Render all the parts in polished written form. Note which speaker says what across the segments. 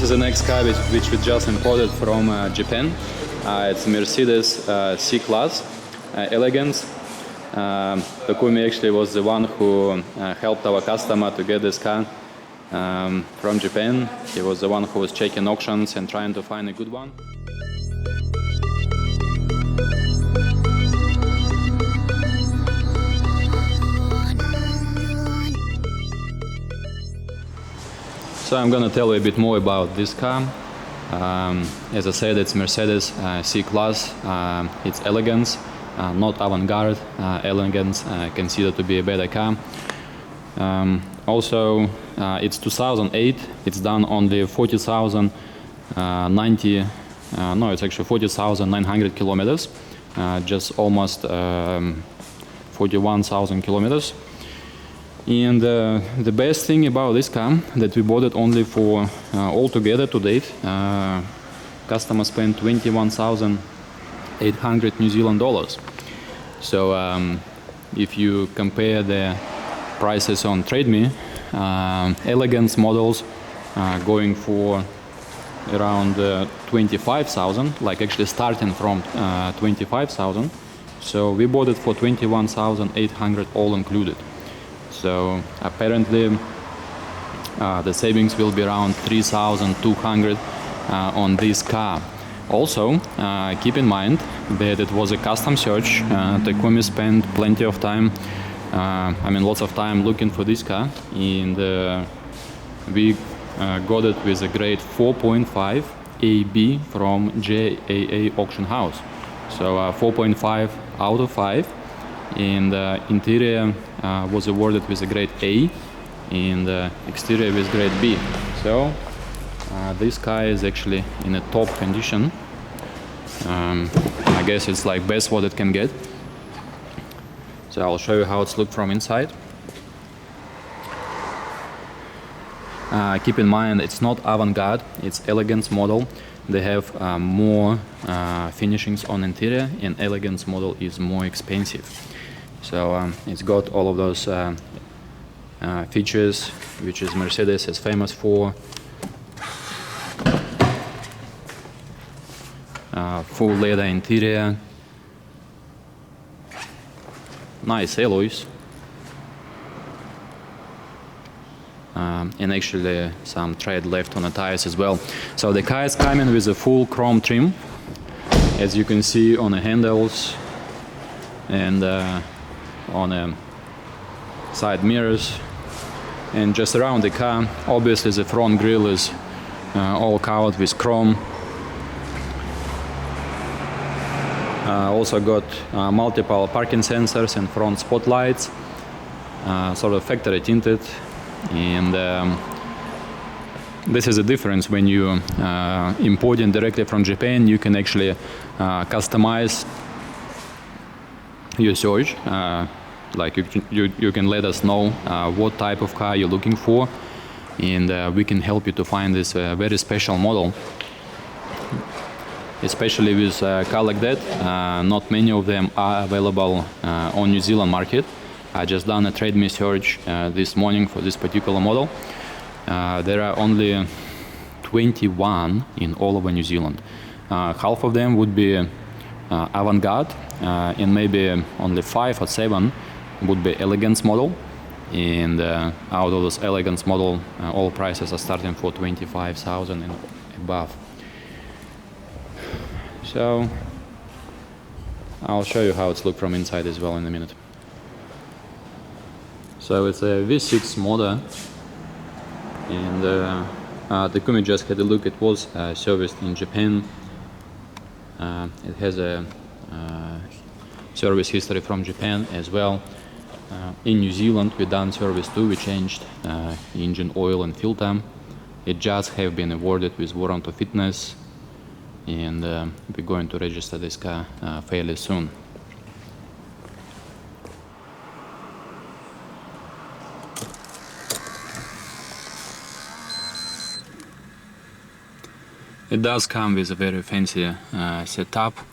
Speaker 1: this is the next car which we just imported from Japan. It's Mercedes C-Class Elegance. Takumi actually was the one who helped our customer to get this car from Japan. He was the one who was checking auctions and trying to find a good one. So I'm gonna tell you a bit more about this car. As I said, it's Mercedes C-Class. It's Elegance, not avant-garde. Elegance considered to be a better car. Also, it's 2008. It's done on the 40,900 kilometers, just almost 41,000 kilometers. And the best thing about this car that we bought it only for altogether to date. Customer spent 21,800 New Zealand dollars. So if you compare the prices on TradeMe, Elegance models going for around 25,000, like actually starting from 25,000. So we bought it for 21,800 all included. So apparently the savings will be around 3,200 on this car. Also, keep in mind that it was a custom search. Takumi spent plenty of time, lots of time looking for this car, and we got it with a grade 4.5 AB from JAA auction house. So 4.5 out of 5. And interior was awarded with a grade A, and exterior with grade B. So this car is actually in a top condition. I guess it's like best what it can get. So I'll show you how it's looked from inside. Keep in mind it's not avant-garde, it's Elegance model. They have more finishings on interior, and Elegance model is more expensive. So it's got all of those features which is Mercedes is famous for. Full leather interior, nice alloys, and actually some tread left on the tires as well. So the car is coming with a full chrome trim, as you can see on the handles and on the side mirrors, and just around the car. Obviously the front grille is all covered with chrome. Also got multiple parking sensors and front spotlights, sort of factory tinted, and this is a difference when you importing directly from Japan. You can actually customize your search. Like you can let us know what type of car you're looking for, and we can help you to find this very special model. Especially with a car like that, not many of them are available on New Zealand market. I just done a TradeMe search this morning for this particular model. There are only 21 in all over New Zealand. Half of them would be avant-garde, and maybe only 5 or 7 would be Elegance model. And out of those Elegance model, all prices are starting for 25,000 and above. So I'll show you how it's looked from inside as well in a minute. So it's a V6 motor, and Takumi just had a look. It was serviced in Japan. It has a service history from Japan as well. In New Zealand we done service too. We changed engine oil and filter. It just have been awarded with warrant of fitness, and we're going to register this car fairly soon. It does come with a very fancy setup.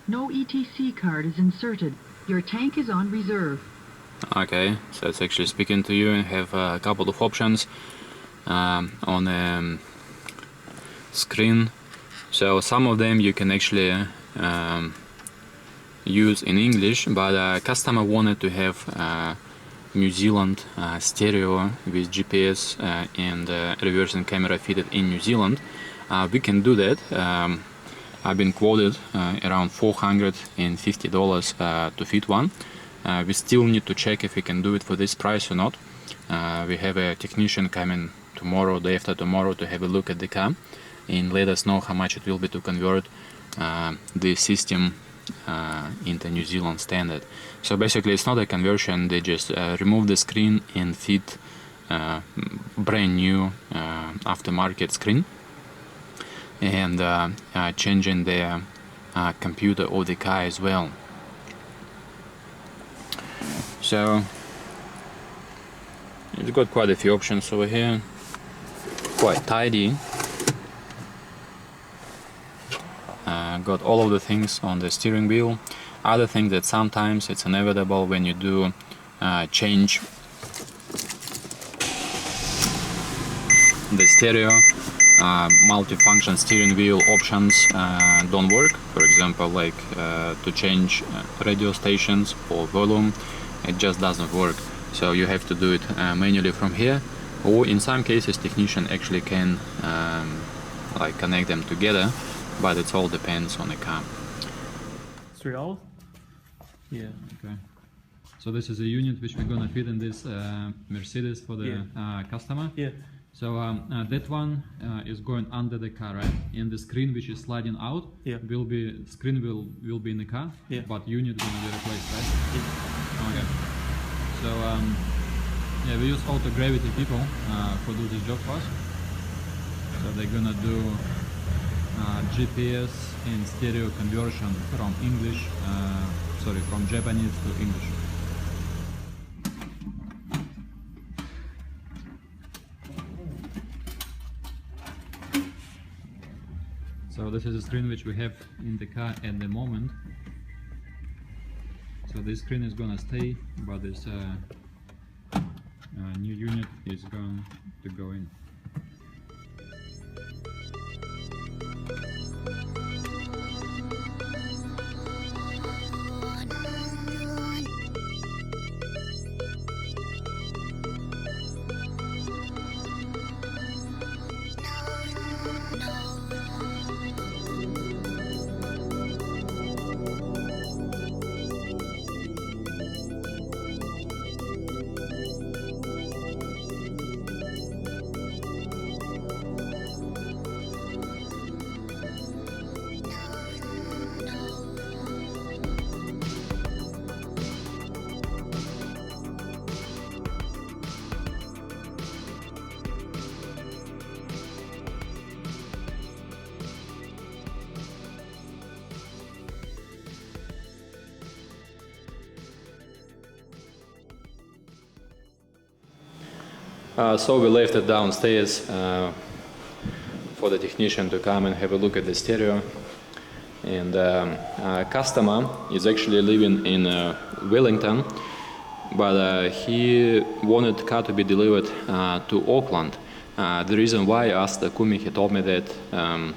Speaker 2: No ETC card is inserted. Your tank is on reserve.
Speaker 1: Okay, so it's actually speaking to you and have a couple of options. On screen. So some of them you can actually use in English, but customer wanted to have New Zealand stereo with GPS and reversing camera fitted in New Zealand. We can do that. I've been quoted around $450 to fit one. We still need to check if we can do it for this price or not. We have a technician coming tomorrow, day after tomorrow, to have a look at the car and let us know how much it will be to convert the system into New Zealand standard. So basically it's not a conversion, they just remove the screen and fit brand new aftermarket screen and changing the computer of the car as well. So it's got quite a few options over here, quite tidy. Got all of the things on the steering wheel. Other thing that sometimes it's inevitable when you do change the stereo, multi-function steering wheel options don't work. For example, like to change radio stations or volume, it just doesn't work. So you have to do it manually from here, or in some cases technician actually can like connect them together, but it all depends on the car.
Speaker 3: 3 hours? Yeah.
Speaker 1: Okay. So this is a unit which we're gonna fit in this Mercedes for the customer.
Speaker 3: Yeah.
Speaker 1: So that one is going under the car, right? And the screen which is sliding out will be will be in the car, but unit gonna be replaced, right? Yeah. Okay. So yeah, we use auto gravity people for do this job for us. So they're gonna do GPS and stereo conversion from English, from Japanese to English. So this is a screen which we have in the car at the moment. So this screen is gonna stay, but this new unit is going to go in. So we left it downstairs for the technician to come and have a look at the stereo. And customer is actually living in Wellington, but he wanted the car to be delivered to Auckland. The reason why I asked Kumi, he told me that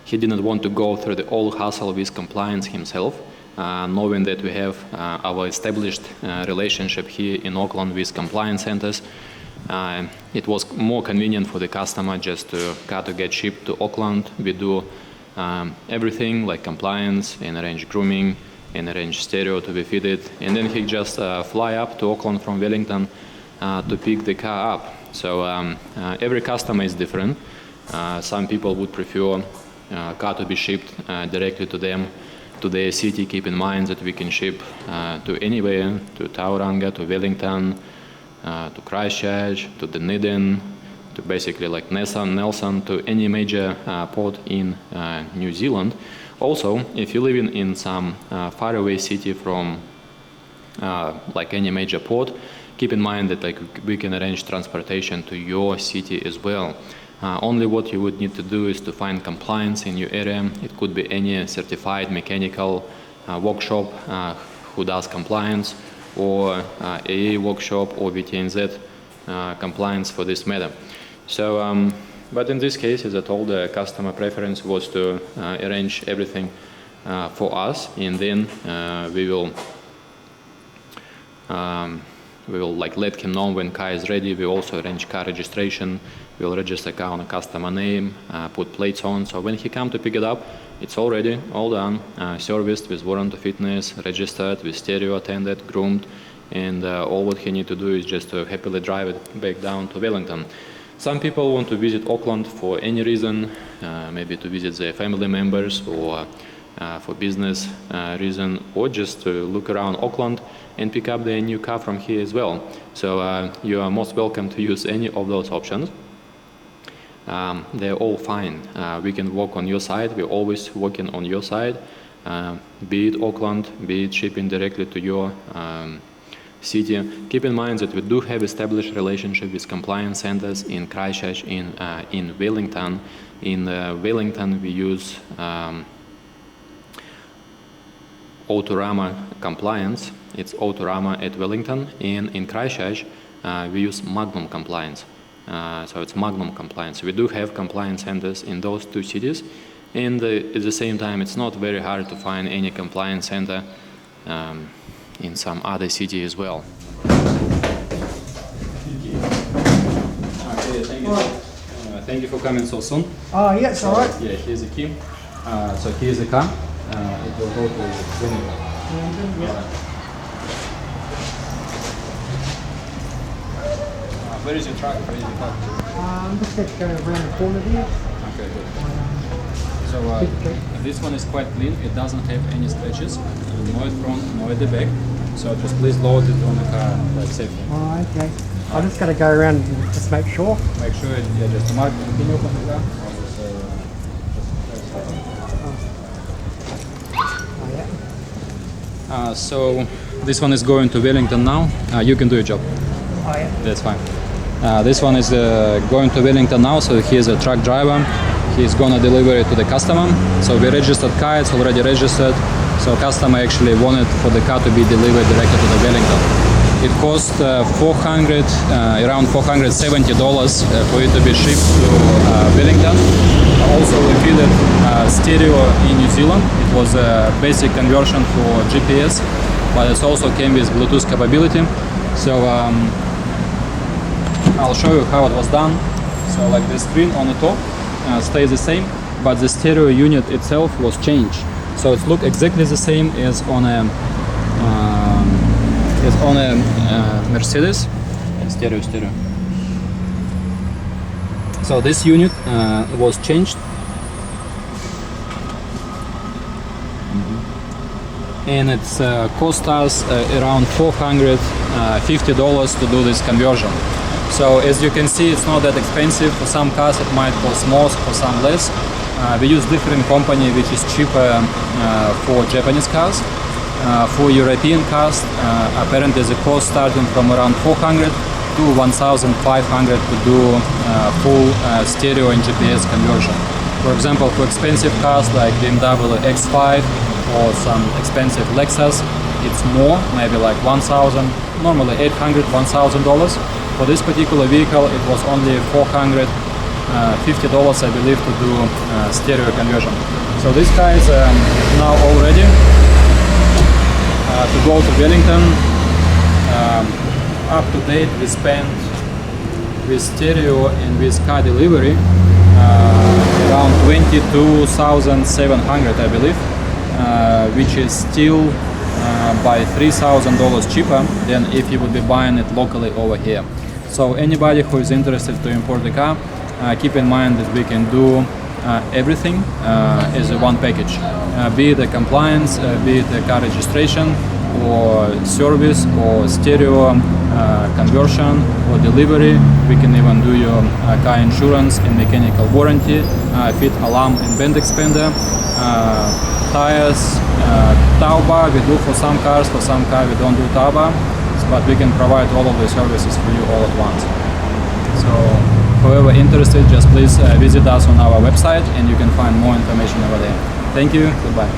Speaker 1: he didn't want to go through the whole hassle with compliance himself, knowing that we have our established relationship here in Auckland with compliance centers. It was more convenient for the customer just to get shipped to Auckland. We do everything like compliance and arrange grooming and arrange stereo to be fitted, and then he just fly up to Auckland from Wellington to pick the car up. So every customer is different. Some people would prefer car to be shipped directly to them, to their city. Keep in mind that we can ship to anywhere, to Tauranga, to Wellington, to Christchurch, to Dunedin, to basically like Nelson, to any major port in New Zealand. Also, if you live in some faraway city from like any major port, keep in mind that like we can arrange transportation to your city as well. Only what you would need to do is to find compliance in your area. It could be any certified mechanical workshop who does compliance, or AA workshop, or VTNZ compliance for this matter. So But in this case, as I told, the customer preference was to arrange everything for us, and then we will like let him know when car is ready. We also arrange car registration. We'll register car on a customer name, put plates on. So when he come to pick it up, it's all ready, all done, serviced with warranty fitness, registered with stereo attended, groomed, and all what he need to do is just to happily drive it back down to Wellington. Some people want to visit Auckland for any reason, maybe to visit their family members or for business reason, or just to look around Auckland and pick up their new car from here as well. So you are most welcome to use any of those options. They're all fine. We can work on your side. We're always working on your side, be it Auckland, be it shipping directly to your city. Keep in mind that we do have established relationship with compliance centers in Christchurch, in Wellington. In Wellington, we use Autorama Compliance. It's Autorama at Wellington, and in Christchurch, we use Magnum Compliance. So it's Magnum Compliance. We do have compliance centers in those two cities, and at the same time, it's not very hard to find any compliance center in some other city as well. Okay, thank you. Thank you for coming so soon.
Speaker 4: Oh, yeah, it's all right.
Speaker 1: Yeah, here's the key. So here's the car. It will go to Wellington.
Speaker 4: Yeah.
Speaker 1: Where is your truck? Where is your car?
Speaker 4: I'm just going to go around the corner there.
Speaker 1: Okay, good. So this one is quite clean. It doesn't have any scratches. No at front, no at the back. So just please load it on the car like safely.
Speaker 4: Oh, okay. I'm just going to go around and just make sure.
Speaker 1: Make sure it, yeah, just mark. Can you open the car?
Speaker 4: Oh, yeah.
Speaker 1: So this one is going to Wellington now. You can do your job.
Speaker 4: Oh, yeah.
Speaker 1: That's fine. This one is going to Wellington now, so he's a truck driver. He's gonna deliver it to the customer. So we registered car, it's already registered. So customer actually wanted for the car to be delivered directly to the Wellington. It cost around $470 for it to be shipped to Wellington. Also we fitted stereo in New Zealand. It was a basic conversion for GPS, but it also came with Bluetooth capability. So I'll show you how it was done. So like the screen on the top stays the same, but the stereo unit itself was changed. So it looks exactly the same as on a Mercedes. Stereo. So this unit was changed. And it's cost us around $450 to do this conversion. So as you can see, it's not that expensive. For some cars it might cost more, for some less. We use different company which is cheaper for Japanese cars. For European cars, apparently the cost starting from around 400 to 1,500 to do full stereo and GPS conversion. For example, for expensive cars like BMW X5 or some expensive Lexus, it's more, maybe like 1,000, normally $800, $1,000. For this particular vehicle, it was only $450, I believe, to do stereo conversion. So this car is now all ready to go to Wellington. Up to date, we spent with stereo and with car delivery around 22,700, I believe, which is still by $3,000 cheaper than if you would be buying it locally over here. So anybody who is interested to import the car, keep in mind that we can do everything as a one package, be it the compliance, be it the car registration, or service, or stereo conversion, or delivery. We can even do your car insurance and mechanical warranty, fit alarm and band expander, tires, tow bar. We do for some cars, for some cars we don't do tow bar, but we can provide all of the services for you all at once. So whoever interested, just please visit us on our website and you can find more information over there. Thank you, goodbye.